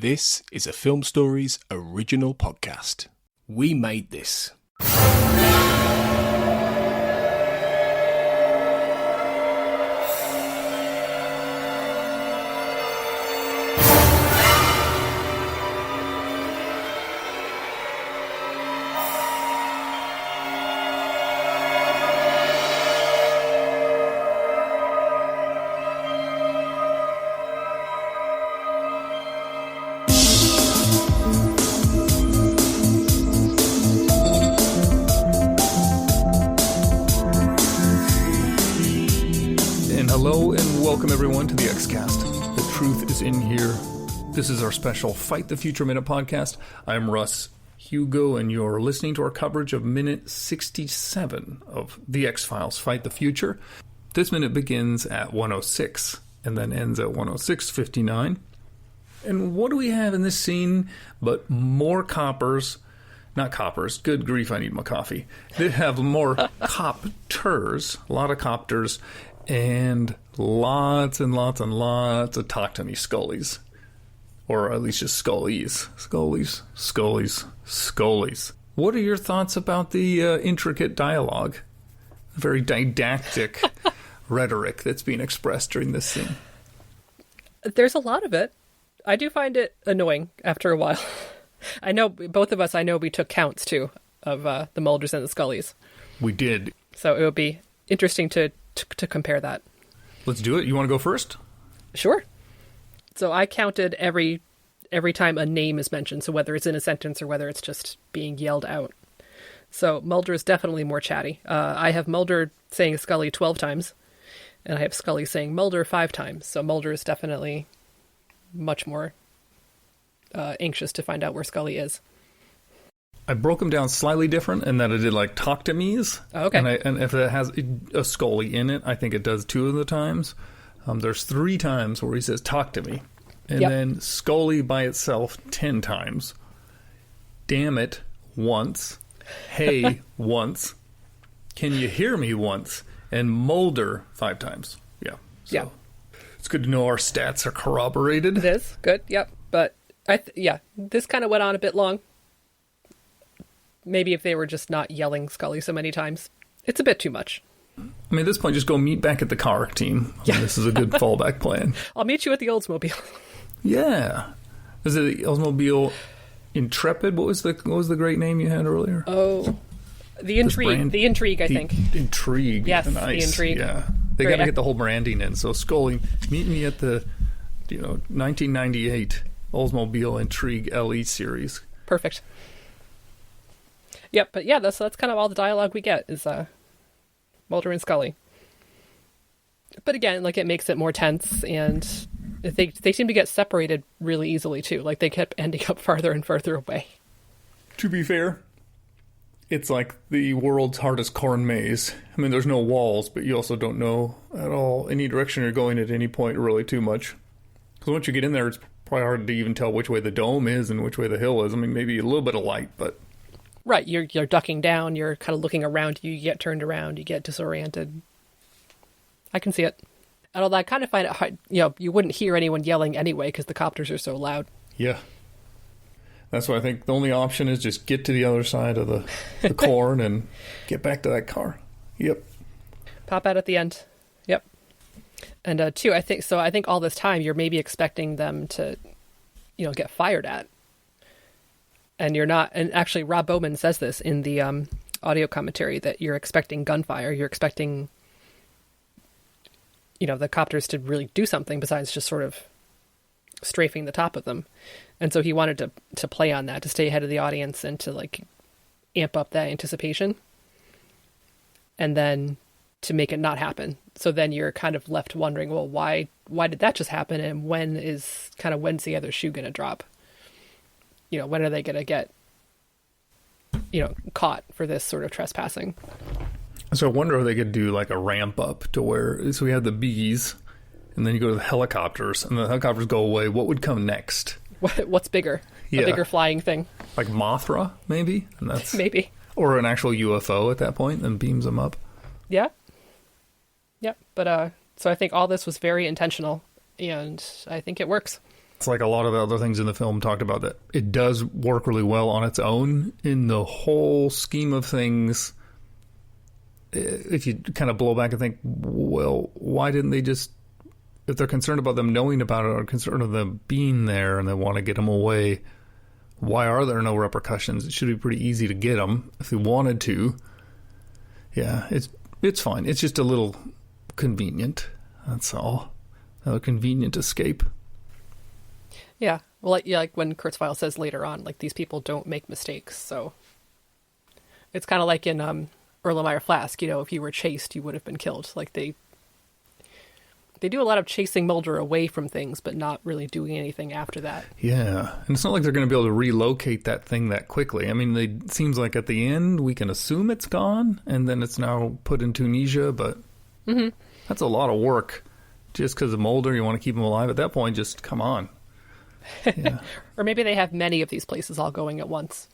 This is a Film Stories original podcast. We made this. Welcome everyone to the X-Cast. The truth is in here. This is our special Fight the Future Minute podcast. I'm Russ Hugo, and you're listening to our coverage of minute 67 of The X-Files Fight the Future. This minute begins at 106 and then ends at 106:59. And what do we have in this scene but more coppers? Not coppers. Good grief, I need my coffee. They have more copters, a lot of copters, and lots and lots and lots of talk to me Scullys. Or at least just Scullies. Scullies. What are your thoughts about the intricate dialogue? Very didactic rhetoric that's being expressed during this scene. There's a lot of it. I do find it annoying after a while. I know, both of us, we took counts too of the Mulders and the Scullys. We did. So it would be interesting to compare that. Let's do it. You want to go first? Sure. So I counted every time a name is mentioned, so whether it's in a sentence or whether it's just being yelled out. So Mulder is definitely more chatty. I have Mulder saying Scully 12 times, and I have Scully saying Mulder 5 times. So Mulder is definitely much more anxious to find out where Scully is. I broke them down slightly different in that I did like talk to me's. Oh, okay. And if it has a Scully in it, I think it does 2 of the times. There's 3 times where he says talk to me. And then Scully by itself 10 times. Damn it once. Hey once. Can you hear me once? And Mulder 5 times. Yeah. So it's good to know our stats are corroborated. It is. Good. Yep. But this kind of went on a bit long. Maybe if they were just not yelling Scully so many times. It's a bit too much. I mean, at this point, just go meet back at the car team. Yeah. This is a good fallback plan. I'll meet you at the Oldsmobile. Yeah. Is it the Oldsmobile Intrepid? What was the great name you had earlier? Oh, the Intrigue. The Intrigue, I think. Intrigue. Yes, nice. The Intrigue. Yeah. They got to get the whole branding in. So Scully, meet me at the 1998 Oldsmobile Intrigue LE series. Perfect. Yep, but yeah, that's kind of all the dialogue we get is Mulder and Scully. But again, like, it makes it more tense, and they seem to get separated really easily too. Like, they kept ending up farther and farther away. To be fair, it's like the world's hardest corn maze. I mean, there's no walls, but you also don't know at all any direction you're going at any point really too much. Because once you get in there, it's probably hard to even tell which way the dome is and which way the hill is. I mean, maybe a little bit of light, but... Right, you're ducking down, you're kind of looking around you get turned around, you get disoriented. I can see it. And although I kind of find it hard, you wouldn't hear anyone yelling anyway because the copters are so loud. Yeah. That's why I think the only option is just get to the other side of the corn and get back to that car. Yep. Pop out at the end. Yep. And two, I think all this time you're maybe expecting them to, get fired at. And you're not, and actually Rob Bowman says this in the audio commentary, that you're expecting gunfire. You're expecting, the copters to really do something besides just sort of strafing the top of them. And so he wanted to play on that, to stay ahead of the audience and to like amp up that anticipation. And then to make it not happen. So then you're kind of left wondering, well, why did that just happen? And when's the other shoe going to drop? When are they going to get, caught for this sort of trespassing? So I wonder if they could do like a ramp up to where, so we have the bees, and then you go to the helicopters, and the helicopters go away. What would come next? What's bigger? Yeah. A bigger flying thing? Like Mothra, maybe? And that's maybe. Or an actual UFO at that point, and beams them up. Yeah. Yep. But, so I think all this was very intentional, and I think it works. It's like a lot of the other things in the film talked about, that it does work really well on its own. In the whole scheme of things, if you kind of blow back and think, well, why didn't they just, if they're concerned about them knowing about it or concerned of them being there and they want to get them away, why are there no repercussions? It should be pretty easy to get them if they wanted to. Yeah, it's fine. It's just a little convenient. That's all. A convenient escape. Yeah. Well, like when Kurzweil says later on, like, these people don't make mistakes. So it's kind of like in Erlenmeyer Flask, if you were chased, you would have been killed. Like, they do a lot of chasing Mulder away from things, but not really doing anything after that. Yeah. And it's not like they're going to be able to relocate that thing that quickly. I mean, it seems like at the end we can assume it's gone and then it's now put in Tunisia, but that's a lot of work. Just because of Mulder, you want to keep him alive. At that point, just come on. Yeah. Or maybe they have many of these places all going at once.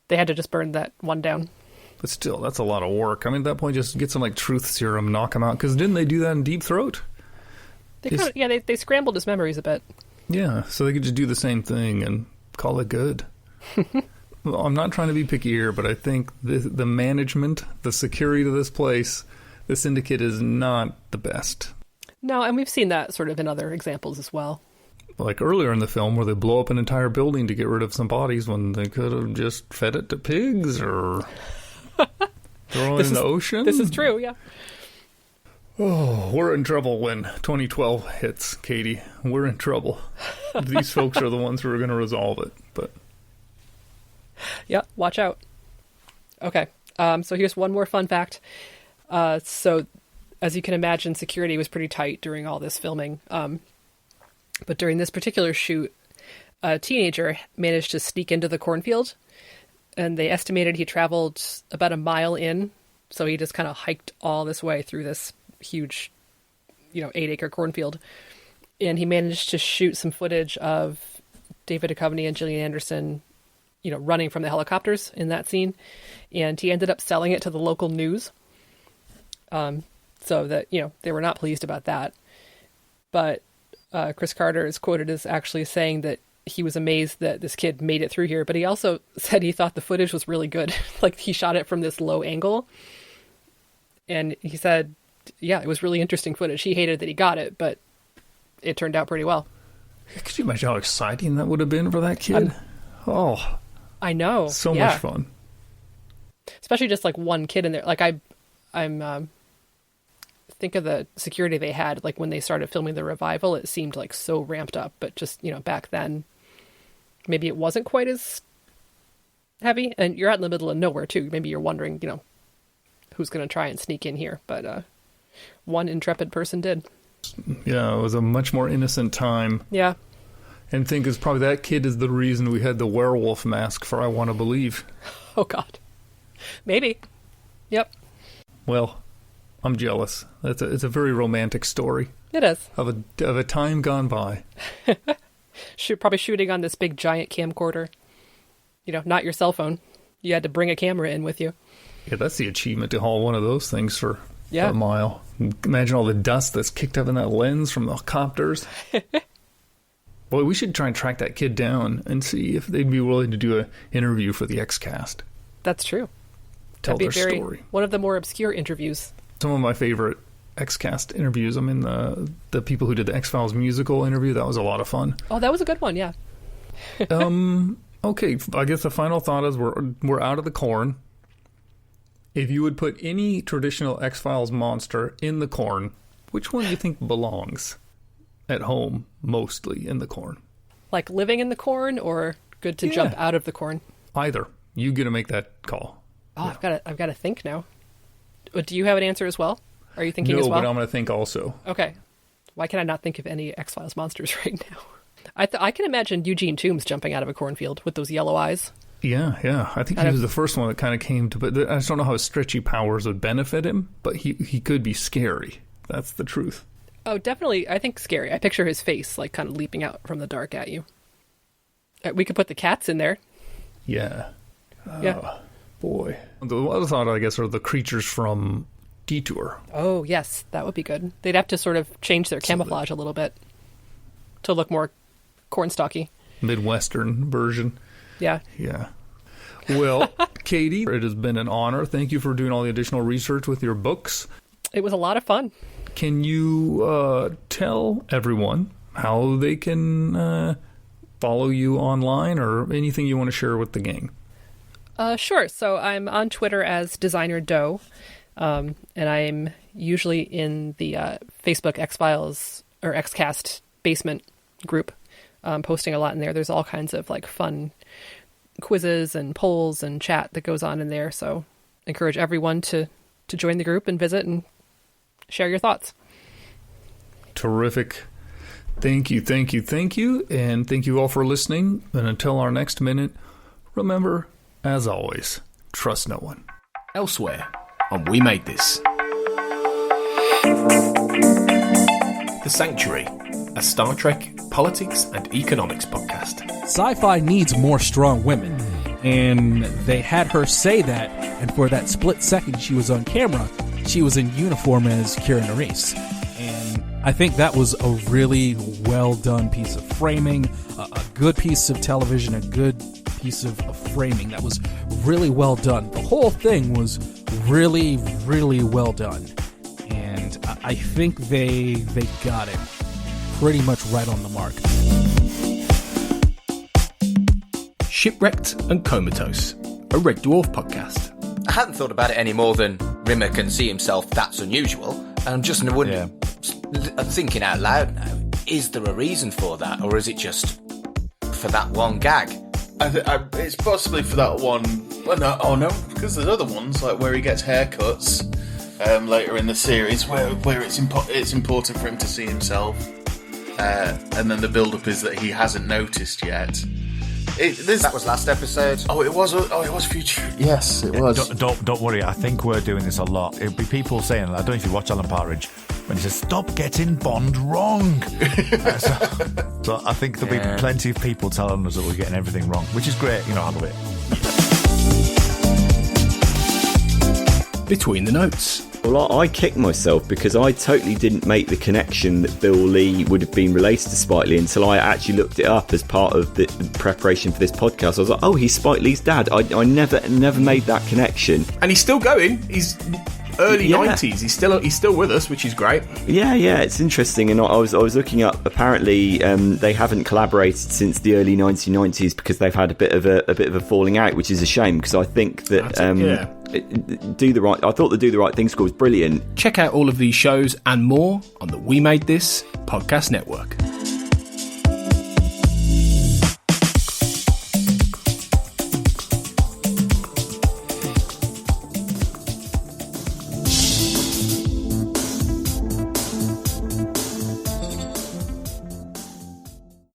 They had to just burn that one down. But still, that's a lot of work. I mean, at that point, just get some truth serum, knock him out. Because didn't they do that in Deep Throat? They scrambled his memories a bit. Yeah, so they could just do the same thing and call it good. Well, I'm not trying to be picky here, but I think the management, the security of this place, the syndicate is not the best. No, and we've seen that sort of in other examples as well. Like earlier in the film where they blow up an entire building to get rid of some bodies when they could have just fed it to pigs or thrown it in the ocean. This is true, yeah. Oh, we're in trouble when 2012 hits, Katie. We're in trouble. These folks are the ones who are going to resolve it. But yeah, watch out. Okay, so here's one more fun fact. So, as you can imagine, security was pretty tight during all this filming. But during this particular shoot, a teenager managed to sneak into the cornfield, and they estimated he traveled about a mile in. So he just kind of hiked all this way through this huge, 8-acre cornfield. And he managed to shoot some footage of David Duchovny and Gillian Anderson, running from the helicopters in that scene. And he ended up selling it to the local news. So that, they were not pleased about that. But Chris Carter is quoted as actually saying that he was amazed that this kid made it through here. But he also said he thought the footage was really good. Like, he shot it from this low angle. And he said, yeah, it was really interesting footage. He hated that he got it, but it turned out pretty well. Could you imagine how exciting that would have been for that kid? I know. So much fun. Especially just like one kid in there. Like I'm think of the security they had, like when they started filming the revival, it seemed like so ramped up, but just, back then maybe it wasn't quite as heavy, and you're out in the middle of nowhere too. Maybe you're wondering, who's going to try and sneak in here, but one intrepid person did. Yeah, it was a much more innocent time. Yeah. And think is probably that kid is the reason we had the werewolf mask for I Want to Believe. Oh God. Maybe. Yep. Well, I'm jealous. It's a very romantic story. It is. Of a time gone by. Probably shooting on this big giant camcorder. Not your cell phone. You had to bring a camera in with you. Yeah, that's the achievement to haul one of those things for a mile. Imagine all the dust that's kicked up in that lens from the copters. Boy, we should try and track that kid down and see if they'd be willing to do an interview for the X-Cast. That's true. Tell their story. One of the more obscure interviews. Some of my favorite X-Cast interviews. I mean, the people who did the X-Files musical interview, that was a lot of fun. Oh, that was a good one, yeah. Okay, I guess the final thought is we're out of the corn. If you would put any traditional X-Files monster in the corn, which one do you think belongs at home mostly in the corn? Like living in the corn or good to jump out of the corn? Either. You get to make that call. Oh, yeah. I've got to think now. Do you have an answer as well? Are you thinking as well? No, but I'm going to think also. Okay. Why can I not think of any X-Files monsters right now? I can imagine Eugene Toombs jumping out of a cornfield with those yellow eyes. Yeah. I think he was the first one that kind of came to... But I just don't know how his stretchy powers would benefit him, but he could be scary. That's the truth. Oh, definitely. I think scary. I picture his face, like, kind of leaping out from the dark at you. We could put the cats in there. Yeah. Yeah. Boy. The other thought, I guess, are the creatures from Detour. Oh, yes. That would be good. They'd have to sort of change their camouflage a little bit to look more cornstalky. Midwestern version. Yeah. Yeah. Well, Katie, it has been an honor. Thank you for doing all the additional research with your books. It was a lot of fun. Can you tell everyone how they can follow you online or anything you want to share with the gang? Sure. So I'm on Twitter as Designer Doe, and I'm usually in the Facebook X-Files or Xcast basement group, posting a lot in there. There's all kinds of like fun quizzes and polls and chat that goes on in there. So I encourage everyone to join the group and visit and share your thoughts. Terrific. Thank you. And thank you all for listening. And until our next minute, remember, as always, trust no one. Elsewhere on We Made This. The Sanctuary, a Star Trek, politics and economics podcast. Sci-fi needs more strong women, and they had her say that, and for that split second she was on camera, she was in uniform as Kira Nerys. And I think that was a really well done piece of framing, a good piece of television, a good piece of framing that was really well done. The whole thing was really, really well done. And I think they got it pretty much right on the mark. Shipwrecked and Comatose, a Red Dwarf podcast. I hadn't thought about it any more than Rimmer can see himself, that's unusual. And I'm just wondering, thinking out loud now, is there a reason for that, or is it just for that one gag? It's possibly for that one. Well, no, because there's other ones, like where he gets haircuts later in the series, where it's important for him to see himself. And then the build-up is that he hasn't noticed yet. That was last episode. Oh, it was future. Yes, it was. Don't worry. I think we're doing this a lot. It'll be people saying, I don't know if you watch Alan Partridge, when he says, "Stop getting Bond wrong." So I think there'll be plenty of people telling us that we're getting everything wrong, which is great. I love it. Between the Notes. Well, I kicked myself because I totally didn't make the connection that Bill Lee would have been related to Spike Lee until I actually looked it up as part of the preparation for this podcast. I was like, oh, he's Spike Lee's dad. I never made that connection. And he's still going. He's early 90s. He's still with us, which is great. Yeah, it's interesting. And I was looking up. Apparently, they haven't collaborated since the early 1990s because they've had a bit of a falling out, which is a shame because I think that I thought the Do the Right Thing score was brilliant. Check out all of these shows and more on the We Made This podcast network.